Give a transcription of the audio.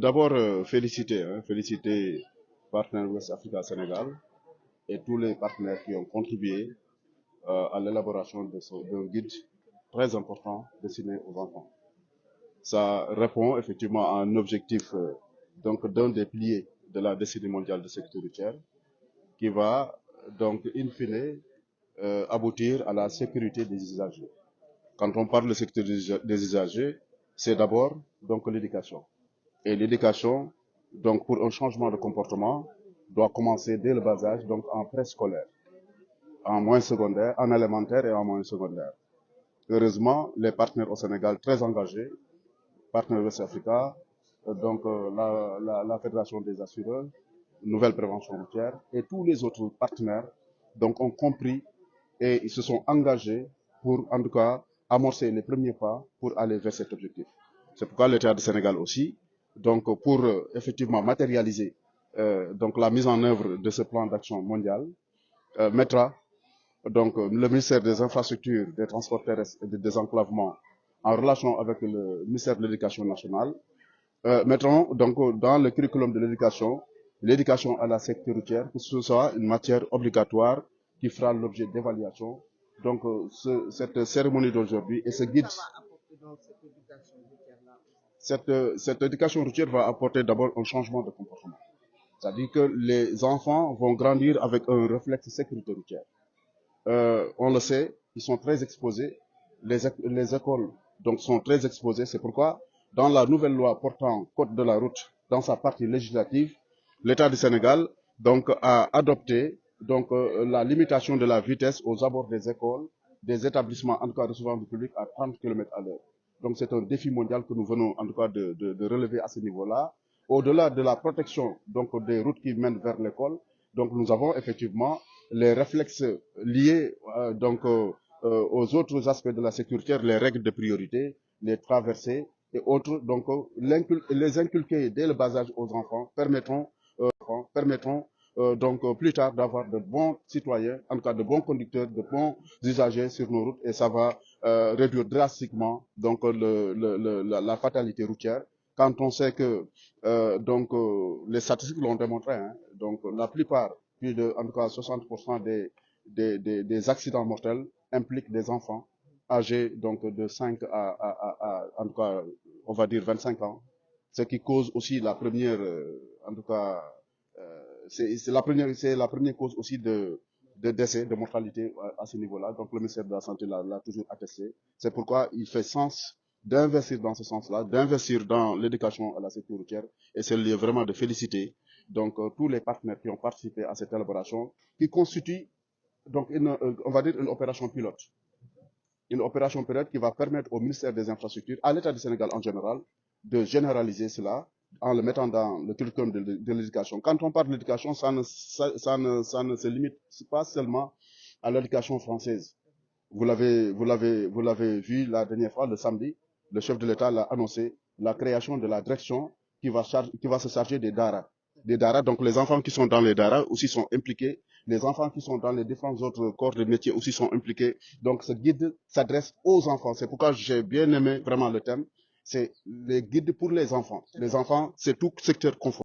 d'abord, féliciter Partner West Africa Sénégal et tous les partenaires qui ont contribué à l'élaboration d'un guide très important destiné aux enfants. Ça répond effectivement à un objectif donc d'un des piliers de la décennie mondiale de sécurité routière qui va donc in fine aboutir à la sécurité des usagers. Quand on parle de sécurité des usagers, c'est d'abord donc l'éducation. Et l'éducation, donc pour un changement de comportement, doit commencer dès le bas âge, donc en préscolaire, en moyen secondaire, en élémentaire et en moyen secondaire. Heureusement, les partenaires au Sénégal très engagés, Partner West Africa, la Fédération des assureurs, Nouvelle Prévention routière et tous les autres partenaires donc ont compris et ils se sont engagés pour en tout cas amorcer les premiers pas pour aller vers cet objectif. C'est pourquoi l'État du Sénégal aussi, donc pour effectivement matérialiser donc la mise en œuvre de ce plan d'action mondial, mettra donc le ministère des Infrastructures, des Transports terrestres et du désenclavement en relation avec le ministère de l'Éducation nationale, mettront donc dans le curriculum de l'éducation à la sécurité routière, que ce soit une matière obligatoire qui fera l'objet d'évaluation. Donc cette cérémonie d'aujourd'hui et ce guide, cette éducation routière va apporter d'abord un changement de comportement. C'est-à-dire que les enfants vont grandir avec un réflexe sécurité routière. On le sait, ils sont très exposés. Les écoles donc sont très exposées. C'est pourquoi, dans la nouvelle loi portant code de la route, dans sa partie législative, l'État du Sénégal donc a adopté donc la limitation de la vitesse aux abords des écoles, des établissements en tout cas recevant du public à 30 km à l'heure. Donc c'est un défi mondial que nous venons en tout cas de relever à ce niveau-là. Au-delà de la protection donc des routes qui mènent vers l'école, donc nous avons effectivement les réflexes liés aux autres aspects de la sécurité, les règles de priorité, les traversées et autres. Donc les inculquer dès le bas âge aux enfants permettront donc plus tard d'avoir de bons citoyens, en tout cas de bons conducteurs, de bons usagers sur nos routes et ça va réduire drastiquement donc la fatalité routière. Quand on sait que les statistiques l'ont démontré, hein, donc la plupart, plus de en tout cas 60% des accidents mortels impliquent des enfants âgés donc de 5 en tout cas on va dire 25 ans, ce qui cause aussi la première en tout cas c'est la première cause aussi de décès, de mortalité à ce niveau-là. Donc le ministère de la Santé l'a toujours attesté. C'est pourquoi il fait sens d'investir dans ce sens-là, d'investir dans l'éducation à la sécurité routière. Et c'est le lieu vraiment de féliciter donc tous les partenaires qui ont participé à cette élaboration, qui constitue donc on va dire une opération pilote. Une opération pilote qui va permettre au ministère des Infrastructures, à l'État du Sénégal en général, de généraliser cela en le mettant dans le curriculum de l'éducation. Quand on parle de l'éducation, ça ne se limite pas seulement à l'éducation française. Vous l'avez vu la dernière fois, le samedi, le chef de l'État l'a annoncé, la création de la direction qui va se charger des daras. Des daras, donc les enfants qui sont dans les daras aussi sont impliqués, les enfants qui sont dans les différents autres corps de métier aussi sont impliqués. Donc ce guide s'adresse aux enfants. C'est pourquoi j'ai bien aimé vraiment le thème. C'est les guides pour les enfants. Les enfants, c'est tout secteur confondu.